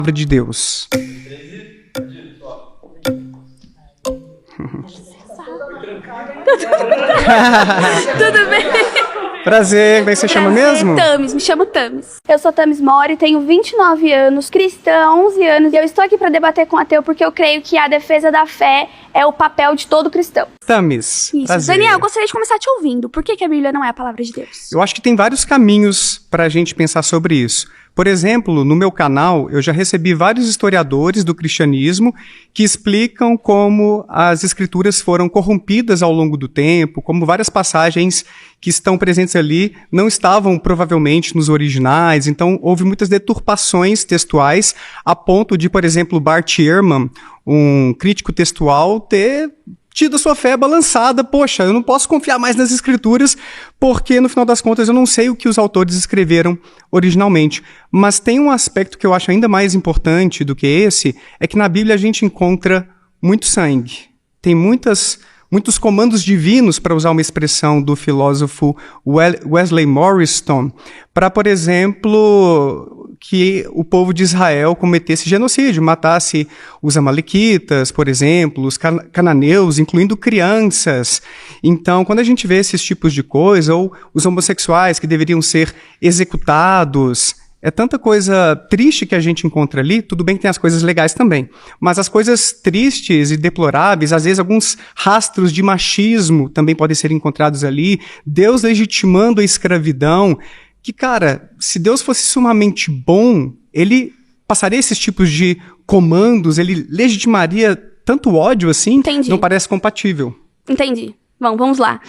palavra de Deus. Tudo bem? Prazer, como é que você chama mesmo? Tamis, me chamo Tamis. Eu sou Tamis Mori, tenho 29 anos, cristã há 11 anos, e eu estou aqui para debater com o ateu porque eu creio que a defesa da fé é o papel de todo cristão. Tamis, Isso. prazer. Daniel, eu gostaria de começar te ouvindo. Por que a Bíblia não é a palavra de Deus? Eu acho que tem vários caminhos para a gente pensar sobre isso. Por exemplo, no meu canal, eu já recebi vários historiadores do cristianismo que explicam como as escrituras foram corrompidas ao longo do tempo, como várias passagens que estão presentes ali não estavam provavelmente nos originais, então houve muitas deturpações textuais, a ponto de, por exemplo, Bart Ehrman, um crítico textual, ter tido a sua fé balançada. Poxa, eu não posso confiar mais nas escrituras, porque no final das contas eu não sei o que os autores escreveram originalmente. Mas tem um aspecto que eu acho ainda mais importante do que esse, é que na Bíblia a gente encontra muito sangue. Tem muitos comandos divinos, para usar uma expressão do filósofo Wesley Morriston, para, por exemplo, que o povo de Israel cometesse genocídio, matasse os amalequitas, por exemplo, os cananeus, incluindo crianças. Então, quando a gente vê esses tipos de coisa, ou os homossexuais que deveriam ser executados, é tanta coisa triste que a gente encontra ali, tudo bem que tem as coisas legais também, mas as coisas tristes e deploráveis, às vezes alguns rastros de machismo também podem ser encontrados ali, Deus legitimando a escravidão, que, cara, se Deus fosse sumamente bom, ele passaria esses tipos de comandos, ele legitimaria tanto ódio assim? Entendi. Não parece compatível. Entendi. Bom, vamos lá.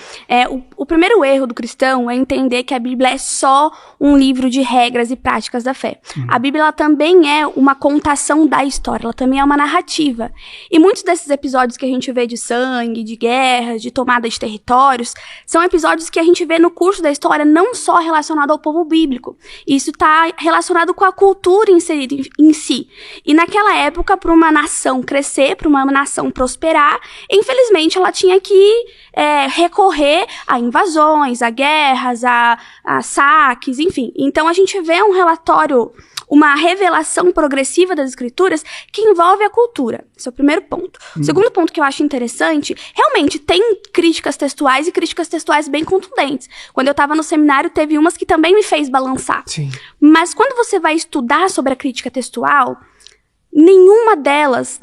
O primeiro erro do cristão é entender que a Bíblia é só um livro de regras e práticas da fé. A Bíblia ela também é uma contação da história, ela também é uma narrativa. E muitos desses episódios que a gente vê de sangue, de guerras, de tomada de territórios, são episódios que a gente vê no curso da história não só relacionado ao povo bíblico. Isso está relacionado com a cultura inserida em si. E naquela época, para uma nação crescer, para uma nação prosperar, infelizmente ela tinha que recorrer a invasões, a guerras, a saques, enfim. Então a gente vê um relatório, uma revelação progressiva das escrituras que envolve a cultura. Esse é o primeiro ponto. O segundo ponto que eu acho interessante, realmente tem críticas textuais e críticas textuais bem contundentes. Quando eu estava no seminário, teve umas que também me fez balançar. Sim. Mas quando você vai estudar sobre a crítica textual, nenhuma delas,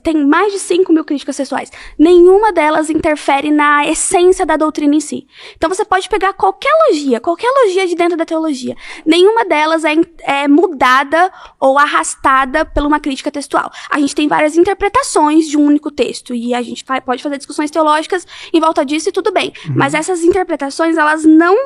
tem mais de 5.000 críticas textuais, nenhuma delas interfere na essência da doutrina em si. Então você pode pegar qualquer logia de dentro da teologia, nenhuma delas é mudada ou arrastada por uma crítica textual. A gente tem várias interpretações de um único texto, e a gente pode fazer discussões teológicas em volta disso e tudo bem, mas essas interpretações, elas não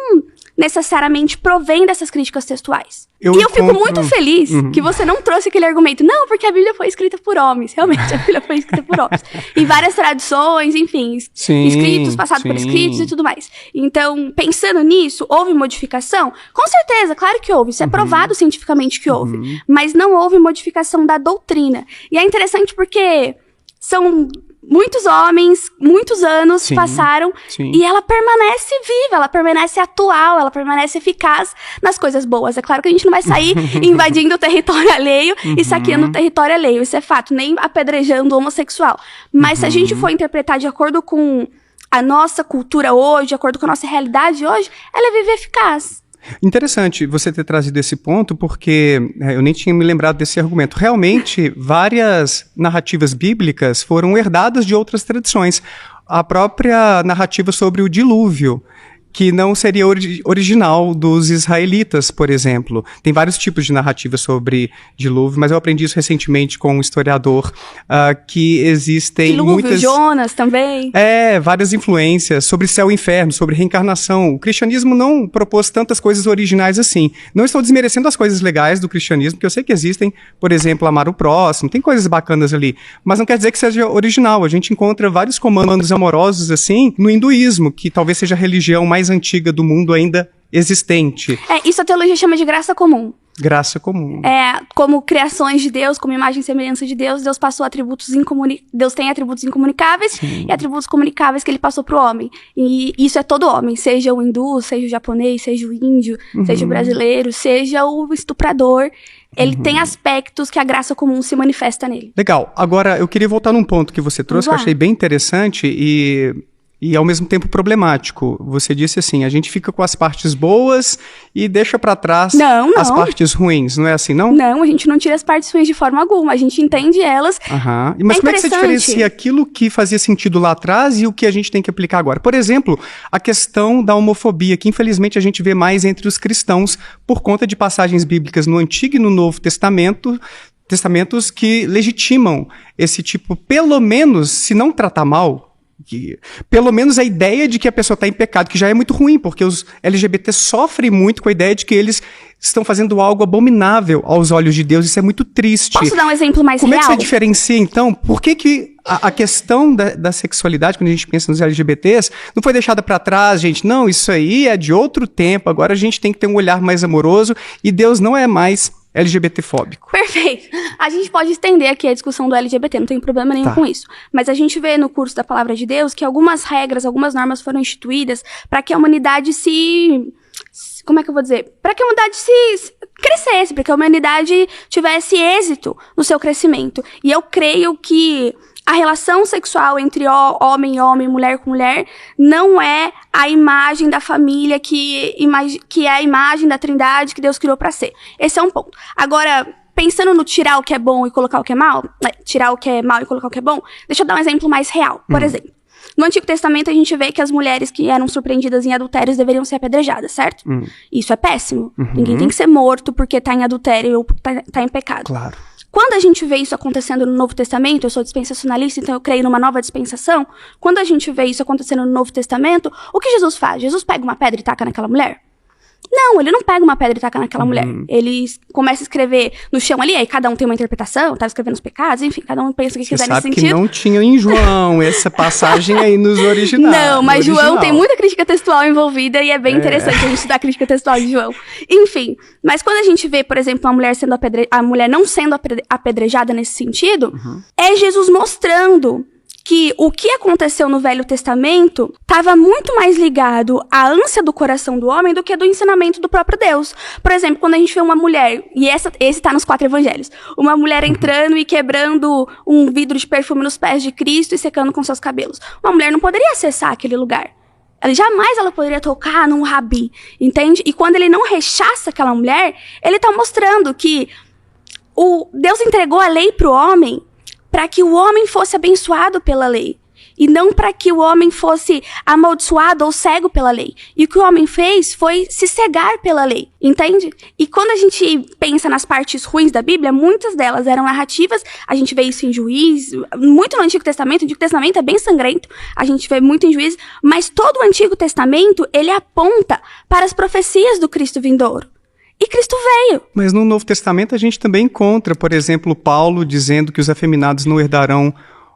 necessariamente provém dessas críticas textuais. Eu fico muito feliz que você não trouxe aquele argumento, não, porque a Bíblia foi escrita por homens. Realmente, a Bíblia foi escrita por homens. Em várias tradições, enfim, escritos, passados por escritos e tudo mais. Então, pensando nisso, houve modificação? Com certeza, claro que houve. Isso é provado cientificamente que houve. Mas não houve modificação da doutrina. E é interessante porque são muitos homens, muitos anos passaram e ela permanece viva, ela permanece atual, ela permanece eficaz nas coisas boas. É claro que a gente não vai sair invadindo o território alheio e saqueando o território alheio, isso é fato, nem apedrejando o homossexual. Mas se a gente for interpretar de acordo com a nossa cultura hoje, de acordo com a nossa realidade hoje, ela vive eficaz. Interessante você ter trazido esse ponto, porque eu nem tinha me lembrado desse argumento. Realmente, várias narrativas bíblicas foram herdadas de outras tradições. A própria narrativa sobre o dilúvio, que não seria original dos israelitas, por exemplo. Tem vários tipos de narrativa sobre dilúvio, mas eu aprendi isso recentemente com um historiador, que existem dilúvio, muitas... Jonas também. Várias influências sobre céu e inferno, sobre reencarnação. O cristianismo não propôs tantas coisas originais assim. Não estou desmerecendo as coisas legais do cristianismo, porque eu sei que existem, por exemplo, amar o próximo, tem coisas bacanas ali, mas não quer dizer que seja original. A gente encontra vários comandos amorosos assim no hinduísmo, que talvez seja a religião mais antiga do mundo ainda existente. Isso a teologia chama de graça comum. Graça comum. Como criações de Deus, como imagem e semelhança de Deus, Deus passou atributos Deus tem atributos incomunicáveis e atributos comunicáveis que ele passou pro homem. E isso é todo homem, seja o hindu, seja o japonês, seja o índio, seja o brasileiro, seja o estuprador. Ele tem aspectos que a graça comum se manifesta nele. Legal. Agora, eu queria voltar num ponto que você trouxe, que eu achei bem interessante e ao mesmo tempo problemático. Você disse assim, a gente fica com as partes boas e deixa pra trás as partes ruins, não é assim, não? Não, a gente não tira as partes ruins de forma alguma, a gente entende elas. Mas como é que você diferencia aquilo que fazia sentido lá atrás e o que a gente tem que aplicar agora? Por exemplo, a questão da homofobia, que infelizmente a gente vê mais entre os cristãos por conta de passagens bíblicas no Antigo e no Novo Testamento, testamentos que legitimam esse tipo, pelo menos, se não tratar mal, pelo menos a ideia de que a pessoa está em pecado, que já é muito ruim, porque os LGBT sofrem muito com a ideia de que eles estão fazendo algo abominável aos olhos de Deus. Isso é muito triste. Posso dar um exemplo mais real? Como é que você diferencia, então, por que a questão da sexualidade, quando a gente pensa nos LGBTs, não foi deixada para trás, gente? Não, isso aí é de outro tempo, agora a gente tem que ter um olhar mais amoroso e Deus não é mais LGBT-fóbico. Perfeito. A gente pode estender aqui a discussão do LGBT, não tem problema nenhum com isso. Mas a gente vê no curso da Palavra de Deus que algumas regras, algumas normas foram instituídas para que a humanidade como é que eu vou dizer? Para que a humanidade crescesse, para que a humanidade tivesse êxito no seu crescimento. E eu creio que a relação sexual entre homem e homem, mulher com mulher, não é a imagem da família que é a imagem da Trindade que Deus criou para ser. Esse é um ponto. Agora, pensando no tirar o que é bom e colocar o que é mal, tirar o que é mal e colocar o que é bom, deixa eu dar um exemplo mais real. Por exemplo, no Antigo Testamento a gente vê que as mulheres que eram surpreendidas em adultérios deveriam ser apedrejadas, certo? Isso é péssimo. Ninguém tem que ser morto porque tá em adultério ou tá em pecado. Claro. Quando a gente vê isso acontecendo no Novo Testamento, eu sou dispensacionalista, então eu creio numa nova dispensação. Quando a gente vê isso acontecendo no Novo Testamento, o que Jesus faz? Jesus pega uma pedra e taca naquela mulher? Não, ele não pega uma pedra e taca naquela mulher. Ele começa a escrever no chão ali, aí cada um tem uma interpretação, tá escrevendo os pecados, enfim, cada um pensa o que quiser nesse sentido. Você sabe que não tinha em João essa passagem aí nos originais. Não, mas João tem muita crítica textual envolvida e é bem interessante a gente estudar a crítica textual de João. Enfim, mas quando a gente vê, por exemplo, a mulher não sendo apedrejada nesse sentido, é Jesus mostrando que o que aconteceu no Velho Testamento estava muito mais ligado à ânsia do coração do homem do que do ensinamento do próprio Deus. Por exemplo, quando a gente vê uma mulher, e esse está nos 4 evangelhos, uma mulher entrando e quebrando um vidro de perfume nos pés de Cristo e secando com seus cabelos. Uma mulher não poderia acessar aquele lugar. Jamais ela poderia tocar num rabi, entende? E quando ele não rechaça aquela mulher, ele está mostrando que Deus entregou a lei para o homem para que o homem fosse abençoado pela lei, e não para que o homem fosse amaldiçoado ou cego pela lei. E o que o homem fez foi se cegar pela lei, entende? E quando a gente pensa nas partes ruins da Bíblia, muitas delas eram narrativas, a gente vê isso em Juízes, muito no Antigo Testamento. O Antigo Testamento é bem sangrento, a gente vê muito em Juízes, mas todo o Antigo Testamento, ele aponta para as profecias do Cristo vindouro. E Cristo veio. Mas no Novo Testamento a gente também encontra, por exemplo, Paulo dizendo que os afeminados não herdarão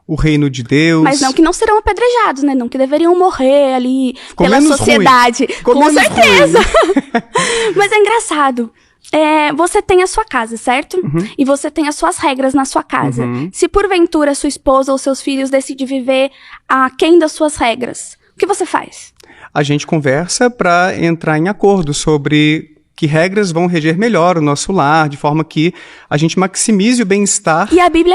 o reino de Deus. Mas não que não serão apedrejados, né? Não que deveriam morrer ali pela sociedade. Com certeza. Mas é engraçado. Você tem a sua casa, certo? E você tem as suas regras na sua casa. Se porventura sua esposa ou seus filhos decidem viver aquém das suas regras, o que você faz? A gente conversa para entrar em acordo sobre que regras vão reger melhor o nosso lar, de forma que a gente maximize o bem-estar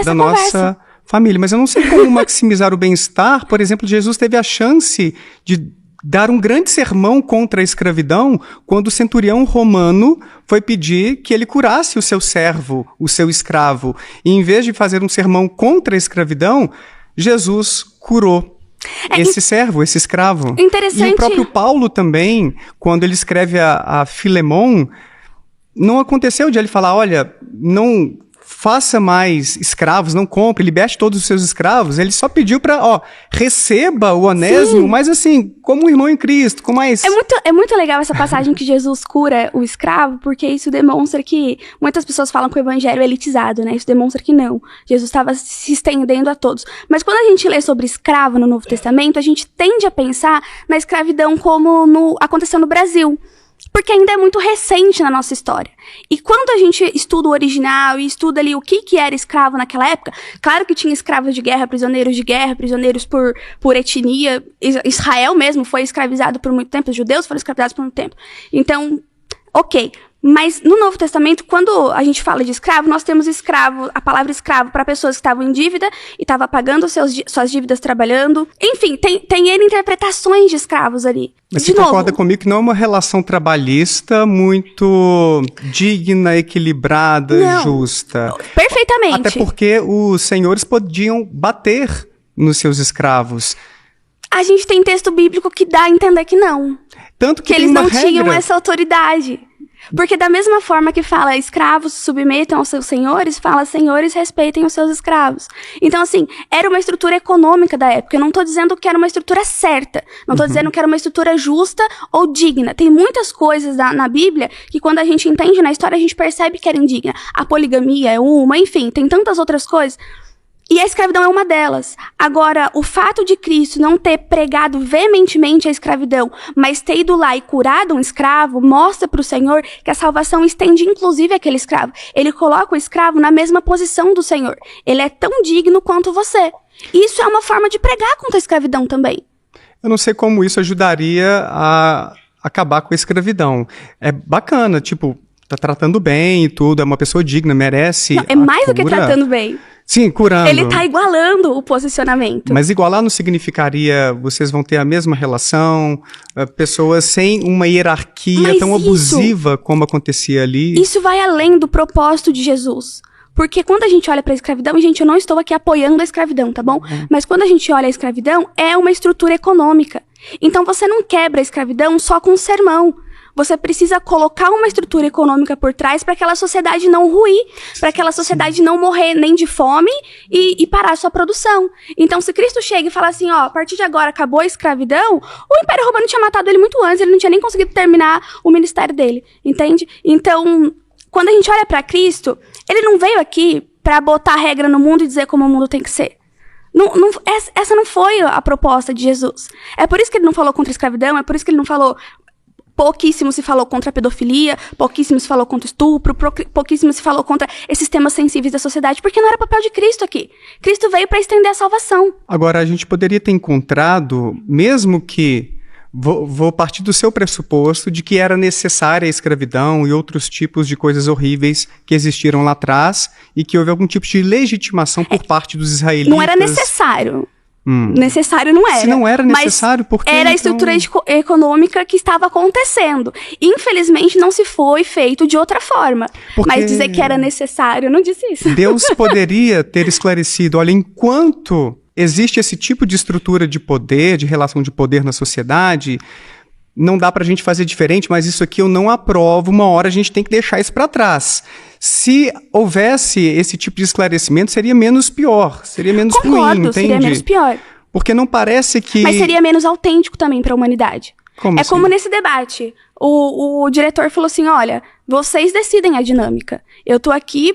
da nossa família. Mas eu não sei como maximizar o bem-estar. Por exemplo, Jesus teve a chance de dar um grande sermão contra a escravidão quando o centurião romano foi pedir que ele curasse o seu servo, o seu escravo. E em vez de fazer um sermão contra a escravidão, Jesus curou esse servo, esse escravo. Interessante. E o próprio Paulo também, quando ele escreve a Filemon, não aconteceu de ele falar, olha, não faça mais escravos, não compre, liberte todos os seus escravos. Ele só pediu para, receba o Onésimo, sim, mas assim, como um irmão em Cristo, com mais... É muito legal essa passagem que Jesus cura o escravo, porque isso demonstra que muitas pessoas falam que o evangelho é elitizado, né? Isso demonstra que não. Jesus estava se estendendo a todos. Mas quando a gente lê sobre escravo no Novo Testamento, a gente tende a pensar na escravidão como aconteceu no Brasil. Porque ainda é muito recente na nossa história. E quando a gente estuda o original e estuda ali o que era escravo naquela época, claro que tinha escravos de guerra, prisioneiros por etnia. Israel mesmo foi escravizado por muito tempo, os judeus foram escravizados por muito tempo. Então, ok. Mas no Novo Testamento, quando a gente fala de escravo, nós temos escravo, a palavra escravo para pessoas que estavam em dívida e estavam pagando suas dívidas trabalhando. Enfim, tem N interpretações de escravos ali. Mas você concorda comigo que não é uma relação trabalhista muito digna, equilibrada, não, justa? Perfeitamente. Até porque os senhores podiam bater nos seus escravos. A gente tem texto bíblico que dá a entender que não. Tanto que eles não tinham essa autoridade. Porque da mesma forma que fala escravos se submetam aos seus senhores, fala senhores respeitem os seus escravos. Então, assim, era uma estrutura econômica da época. Eu não estou dizendo que era uma estrutura certa. Não estou dizendo que era uma estrutura justa ou digna. Tem muitas coisas na Bíblia que quando a gente entende na história, a gente percebe que era indigna. A poligamia é uma, enfim, tem tantas outras coisas. E a escravidão é uma delas. Agora, o fato de Cristo não ter pregado veementemente a escravidão, mas ter ido lá e curado um escravo, mostra para o Senhor que a salvação estende inclusive aquele escravo. Ele coloca o escravo na mesma posição do Senhor. Ele é tão digno quanto você. Isso é uma forma de pregar contra a escravidão também. Eu não sei como isso ajudaria a acabar com a escravidão. É bacana, tipo, tá tratando bem e tudo, é uma pessoa digna, merece. Não, é mais do que tratando bem. Sim, curando. Ele tá igualando o posicionamento. Mas igualar não significaria vocês vão ter a mesma relação, pessoas sem uma hierarquia tão abusiva como acontecia ali? Isso vai além do propósito de Jesus. Porque quando a gente olha para a escravidão, e gente, eu não estou aqui apoiando a escravidão, tá bom? Mas quando a gente olha a escravidão, é uma estrutura econômica. Então você não quebra a escravidão só com um sermão. Você precisa colocar uma estrutura econômica por trás para aquela sociedade não ruir, para aquela sociedade não morrer nem de fome e parar a sua produção. Então, se Cristo chega e fala assim, ó, a partir de agora acabou a escravidão, o Império Romano tinha matado ele muito antes, ele não tinha nem conseguido terminar o ministério dele, entende? Então, quando a gente olha para Cristo, ele não veio aqui para botar regra no mundo e dizer como o mundo tem que ser. Essa não foi a proposta de Jesus. É por isso que ele não falou contra a escravidão, é por isso que ele não falou... Pouquíssimo se falou contra a pedofilia, pouquíssimo se falou contra o estupro, pouquíssimo se falou contra esses temas sensíveis da sociedade, porque não era papel de Cristo aqui. Cristo veio para estender a salvação. Agora, a gente poderia ter encontrado, mesmo que... Vou partir do seu pressuposto de que era necessária a escravidão e outros tipos de coisas horríveis que existiram lá atrás e que houve algum tipo de legitimação por parte dos israelitas. Não era necessário. Necessário não era. Se não era necessário, por que era a estrutura econômica que estava acontecendo. Infelizmente, não se foi feito de outra forma. Mas dizer que era necessário, eu não disse isso. Deus poderia ter esclarecido, olha, enquanto existe esse tipo de estrutura de poder, de relação de poder na sociedade, não dá pra gente fazer diferente, mas isso aqui eu não aprovo, uma hora a gente tem que deixar isso pra trás. Se houvesse esse tipo de esclarecimento, seria menos pior, seria menos ruim, entende? Seria menos pior. Porque não parece que... Mas seria menos autêntico também pra humanidade. Como assim? Como nesse debate. O diretor falou assim, olha, vocês decidem a dinâmica. Eu tô aqui,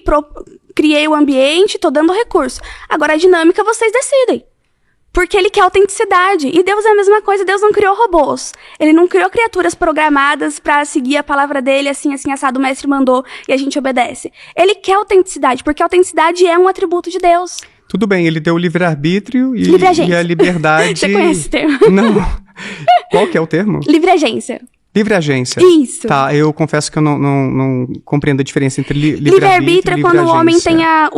criei o ambiente, tô dando recurso. Agora a dinâmica vocês decidem. Porque ele quer autenticidade. E Deus é a mesma coisa, Deus não criou robôs. Ele não criou criaturas programadas pra seguir a palavra dele, assim, assado, o mestre mandou e a gente obedece. Ele quer autenticidade, porque a autenticidade é um atributo de Deus. Tudo bem, ele deu o livre-arbítrio e a liberdade... Você conhece esse termo? Não. Qual que é o termo? Livre agência. Livre agência. Isso. Tá, eu confesso que eu não compreendo a diferença entre livre-arbítrio e livre agência. É quando o homem tem a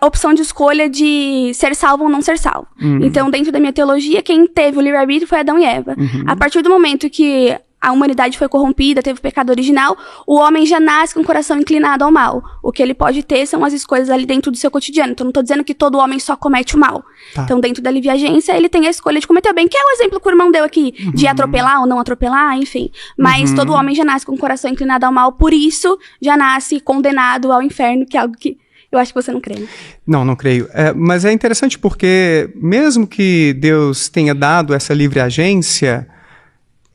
opção de escolha de ser salvo ou não ser salvo. Então, dentro da minha teologia, quem teve o livre-arbítrio foi Adão e Eva. A partir do momento que a humanidade foi corrompida, teve o pecado original, o homem já nasce com o coração inclinado ao mal. O que ele pode ter são as escolhas ali dentro do seu cotidiano. Então, não tô dizendo que todo homem só comete o mal. Tá. Então, dentro da livre-agência, ele tem a escolha de cometer o bem, que é o exemplo que o irmão deu aqui, de atropelar ou não atropelar, enfim. Mas todo homem já nasce com o coração inclinado ao mal, por isso, já nasce condenado ao inferno, que é algo que eu acho que você não crê, né? Não creio. Mas é interessante porque, mesmo que Deus tenha dado essa livre-agência...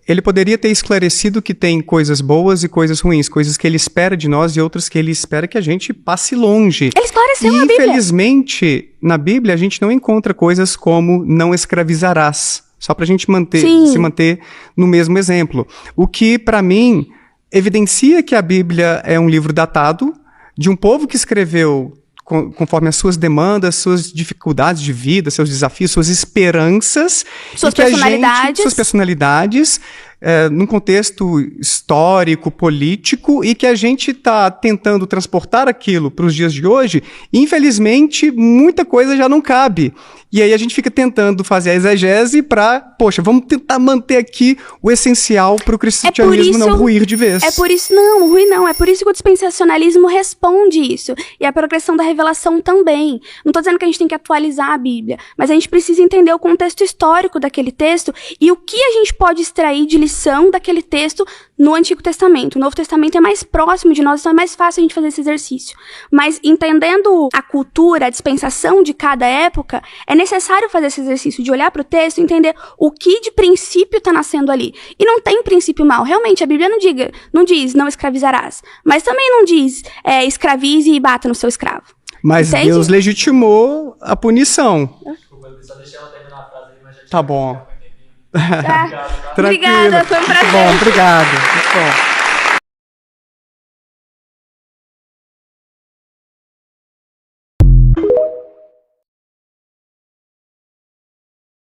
Ele poderia ter esclarecido que tem coisas boas e coisas ruins, coisas que ele espera de nós e outras que ele espera que a gente passe longe. Ele esclareceu na Bíblia. Infelizmente, na Bíblia, a gente não encontra coisas como não escravizarás, só para a gente se manter no mesmo exemplo. O que, para mim, evidencia que a Bíblia é um livro datado, de um povo que escreveu conforme as suas demandas, suas dificuldades de vida, seus desafios, suas esperanças. Suas personalidades. Suas personalidades. num contexto histórico, político, e que a gente está tentando transportar aquilo para os dias de hoje, e, infelizmente, muita coisa já não cabe. E aí a gente fica tentando fazer a exegese para, poxa, vamos tentar manter aqui o essencial para o cristianismo não ruir de vez. É por isso que o dispensacionalismo responde isso. E a progressão da revelação também. Não estou dizendo que a gente tem que atualizar a Bíblia, mas a gente precisa entender o contexto histórico daquele texto e o que a gente pode extrair de lição daquele texto no Antigo Testamento. O Novo Testamento é mais próximo de nós, então é mais fácil a gente fazer esse exercício. Mas entendendo a cultura, a dispensação de cada época, é necessário fazer esse exercício de olhar para o texto e entender o que de princípio está nascendo ali. E não tem princípio mal. Realmente, a Bíblia não diz não escravizarás. Mas também não diz escravize e bata no seu escravo. Mas entende? Deus legitimou a punição. Desculpa, só deixei ela terminar a frase aí, mas já Tá bom. Obrigada, foi um prazer. Muito bom, obrigado. Muito bom.